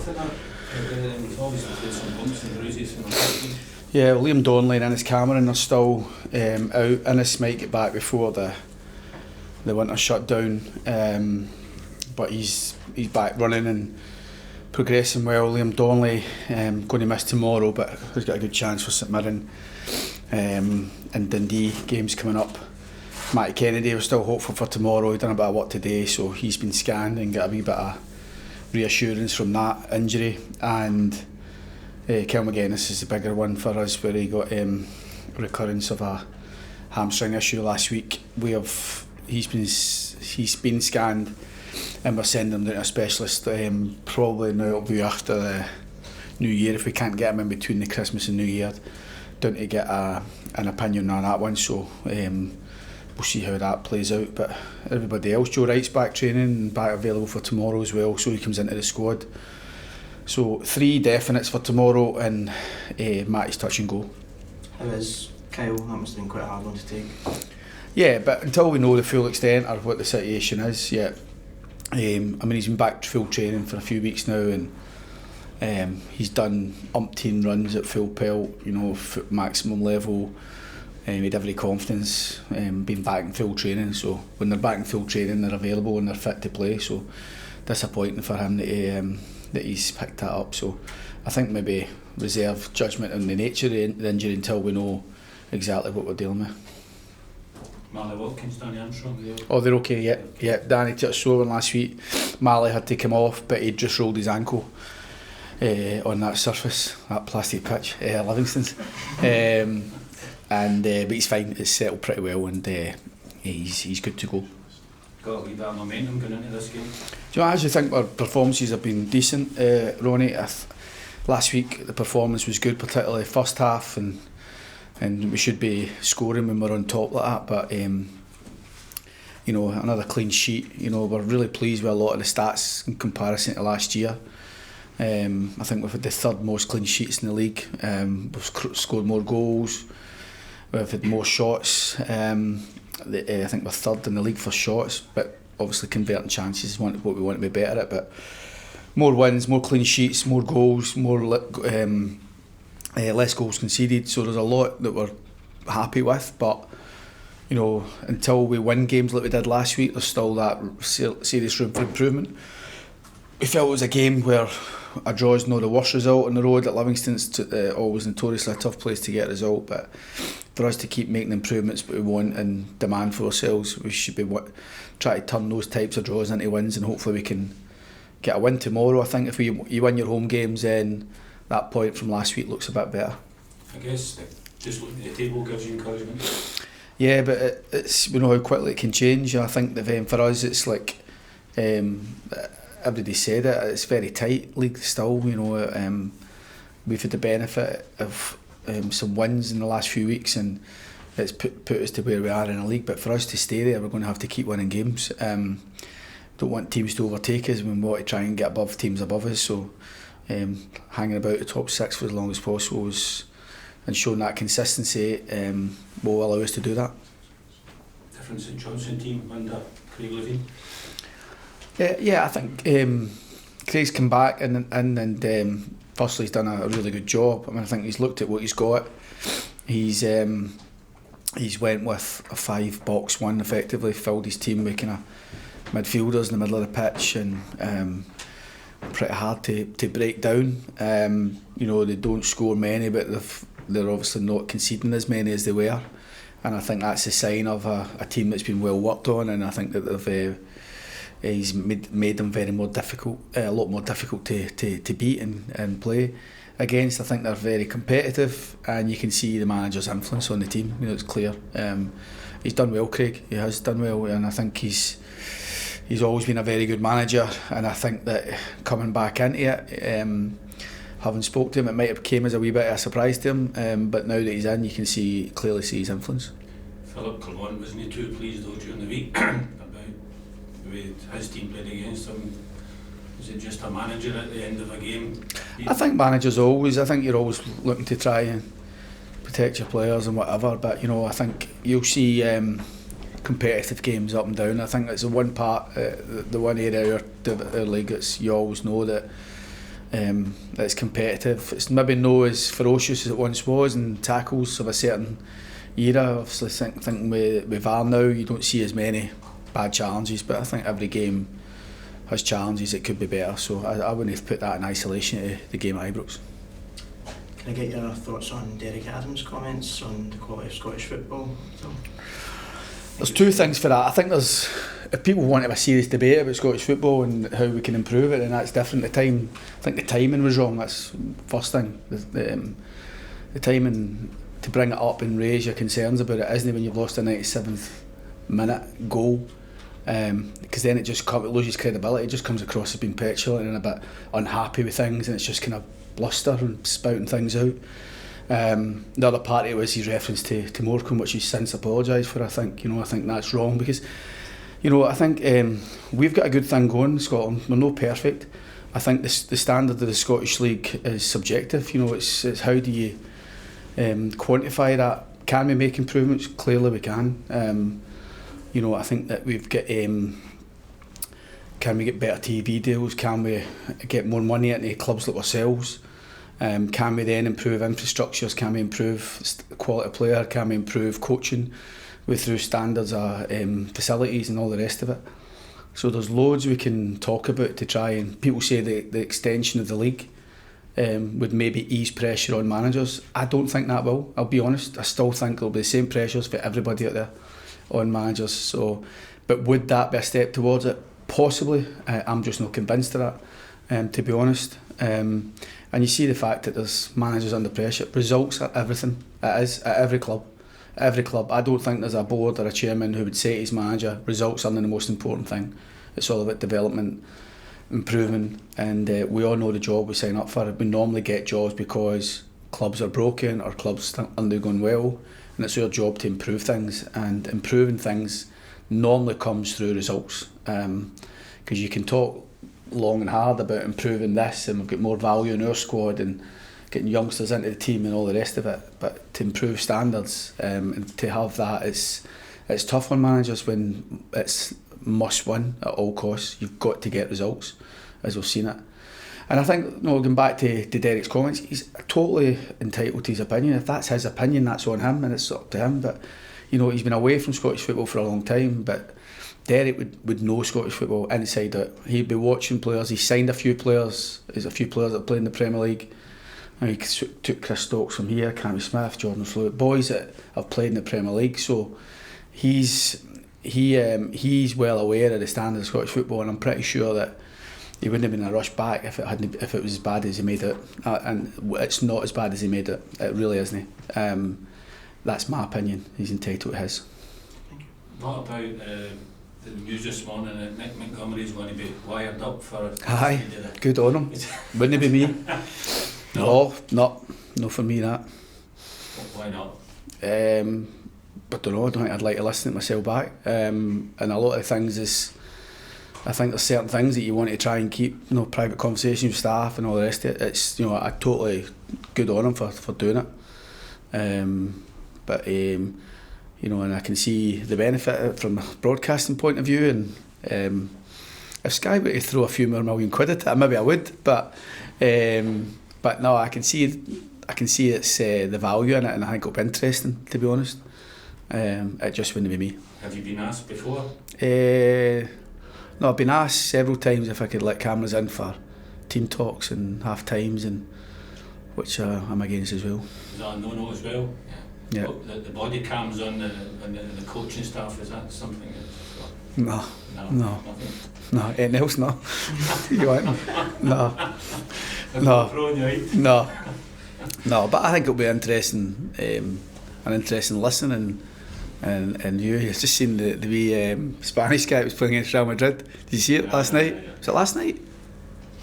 tough at that. He's obviously played some bumps and bruises from the Yeah, Liam Donnelly and Ennis Cameron are still out. Ennis might get back before the winter shutdown, but he's back running and progressing well. Liam Donnelly going to miss tomorrow, but he's got a good chance for St Mirren and Dundee games coming up. Matty Kennedy, we're still hopeful for tomorrow. He's done a bit of work today, so he's been scanned and got a wee bit of reassurance from that injury. And Kel McInnes is the bigger one for us, where he got a recurrence of a hamstring issue last week. He's been scanned, and we're sending him to a specialist. Probably now it'll be after the New Year, if we can't get him in between the Christmas and New Year, down to get an opinion on that one. So we'll see how that plays out. But everybody else, Joe Wright's back training and back available for tomorrow as well, so he comes into the squad. So 3 definites for tomorrow, and Matty's touch and go. How is Kyle? That must have been quite a hard one to take. Yeah, but until we know the full extent or what the situation is, yeah. I mean, he's been back to full training for a few weeks now, and he's done umpteen runs at full pelt, maximum level. He had every confidence being back in full training. So when they're back in full training, they're available and they're fit to play. So disappointing for him that he's picked that up. So I think maybe reserve judgment on the nature of the injury until we know exactly what we're dealing with. Marley Wilkins, Danny Armstrong. Oh, they're okay, yeah. Danny took a sore one last week. Marley had to come off, but he just rolled his ankle on that surface, that plastic pitch, Livingston's. But he's fine. It's settled pretty well, and he's good to go. Got a wee bit of momentum going into this game. Do you know, I actually think our performances have been decent, Ronnie. Last week the performance was good, particularly first half, and we should be scoring when we're on top like that. But another clean sheet. We're really pleased with a lot of the stats in comparison to last year. I think we've had the 3rd most clean sheets in the league. We've scored more goals. We've had more shots. I think we're 3rd in the league for shots, but obviously converting chances is what we want to be better at. But more wins, more clean sheets, more goals, less goals conceded. So there's a lot that we're happy with. But until we win games like we did last week, there's still that serious room for improvement. We felt it was a game where a draw is not the worst result on the road. At Livingston's always notoriously a tough place to get a result, but for us to keep making improvements that we want and demand for ourselves, we should be try to turn those types of draws into wins, and hopefully we can get a win tomorrow. I think if you win your home games, then that point from last week looks a bit better. I guess just looking at the table gives you encouragement. Yeah, but it's, we know how quickly it can change. I think that for us it's like everybody said it, it's very tight league still. We've had the benefit of some wins in the last few weeks, and it's put us to where we are in the league. But for us to stay there, we're going to have to keep winning games. Don't want teams to overtake us. We want to try and get above teams above us. So hanging about the top 6 for as long as possible and showing that consistency will allow us to do that. Different St Johnstone team under Craig Levine. Yeah, I think Craig's come back and firstly he's done a really good job. I mean, I think he's looked at what he's got. He's went with a 5-box-1 effectively, filled his team with kind of midfielders in the middle of the pitch, and pretty hard to break down. They don't score many, but they're obviously not conceding as many as they were, and I think that's a sign of a team that's been well worked on, and I think that he's made them a lot more difficult to beat and play against. I think they're very competitive, and you can see the manager's influence on the team. It's clear. He's done well, Craig. He has done well, and I think he's always been a very good manager. And I think that coming back into it, having spoke to him, it might have came as a wee bit of a surprise to him. But now that he's in, you can clearly see his influence. Philip Clement, wasn't he too pleased though during the week about the way his team played against him? Is it just a manager at the end of a game? I think managers I think you're always looking to try and protect your players and whatever, but I think you'll see competitive games up and down. I think it's the one part, the one area of our league, you always know that It's competitive. It's maybe not as ferocious as it once was, and tackles of a certain era. Obviously, thinking with VAR now, you don't see as many bad challenges, but I think every game has challenges that could be better. So I wouldn't have put that in isolation to the game at Ibrox. Can I get your thoughts on Derek Adams' comments on the quality of Scottish football? There's two things for that. I think if people want to have a serious debate about Scottish football and how we can improve it, then that's different. I think the timing was wrong. That's the first thing. The timing to bring it up and raise your concerns about it isn't when you've lost a 97th minute goal, because then it loses credibility. It just comes across as being petulant and a bit unhappy with things, and it's just kind of bluster and spouting things out. The other part of it was his reference to Morecambe, which he's since apologised for. I think that's wrong, because I think we've got a good thing going in Scotland. We're not perfect. I think the standard of the Scottish League is subjective. It's how do you quantify that? Can we make improvements? Clearly we can. I think that we've got. Can we get better TV deals? Can we get more money into clubs like ourselves? Can we then improve infrastructures? Can we improve quality of player? Can we improve coaching through standards of facilities and all the rest of it? So there's loads we can talk about to try, and people say the extension of the league would maybe ease pressure on managers. I don't think that will. I'll be honest. I still think there'll be the same pressures for everybody out there on managers. So, but would that be a step towards it? Possibly. I'm just not convinced of that, to be honest. And you see the fact that there's managers under pressure. Results are everything. It is at every club. Every club. I don't think there's a board or a chairman who would say to his manager, results aren't the most important thing. It's all about development, improvement, and we all know the job we sign up for. We normally get jobs because clubs are broken or clubs aren't going well, and it's our job to improve things, and improving things normally comes through results, because you can talk long and hard about improving this, and we've got more value in our squad and getting youngsters into the team and all the rest of it, but to improve standards and to have that, it's tough on managers when it's must win at all costs. You've got to get results, as we've seen it. And I think, going back to Derek's comments, he's totally entitled to his opinion. If that's his opinion, that's on him and it's up to him. But he's been away from Scottish football for a long time, but Derek would know Scottish football inside out. He'd be watching players. He signed a few players. There's a few players that play in the Premier League. He took Chris Stokes from here, Cammy Smith, Jordan Flew, boys that have played in the Premier League. So he's well aware of the standard of Scottish football, and I'm pretty sure that he wouldn't have been in a rush back if it was as bad as he made it. And it's not as bad as he made it. It really isn't. That's my opinion. He's entitled to his. What about the news this morning that Nick Montgomery is going to be wired up for? Aye, good on him. Wouldn't it be me? No, for me that. Why not? I don't know. I don't think I'd like to listen to myself back. And a lot of things is, I think there's certain things that you want to try and keep, private conversations with staff and all the rest of it. It's, I totally good on him for doing it. But and I can see the benefit from a broadcasting point of view. And if Sky were to throw a few more million quid at it, maybe I would. But no, I can see it's the value in it, and I think it'll be interesting, to be honest. It just wouldn't be me. Have you been asked before? No, I've been asked several times if I could let cameras in for team talks and half times, and which I'm against as well. Is that a no-no as well? Yeah. The body cams on the coaching staff, is that something that's... No. Nothing? No, anything else, no. You want? No, but I think it'll be interesting, an interesting listen, and you've just seen the wee Spanish guy that was playing against Real Madrid. Did you see it last night? Yeah. Was it last night?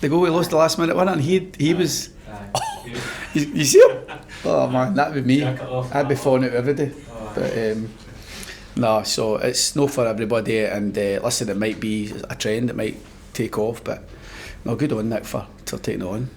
The goal he lost the last minute winner, and he was... Oh, you see it? Oh man, that'd be me. I'd be falling out every day. But no, so it's not for everybody, and listen, it might be a trend, it might take off, but no, good on Nick for taking it on.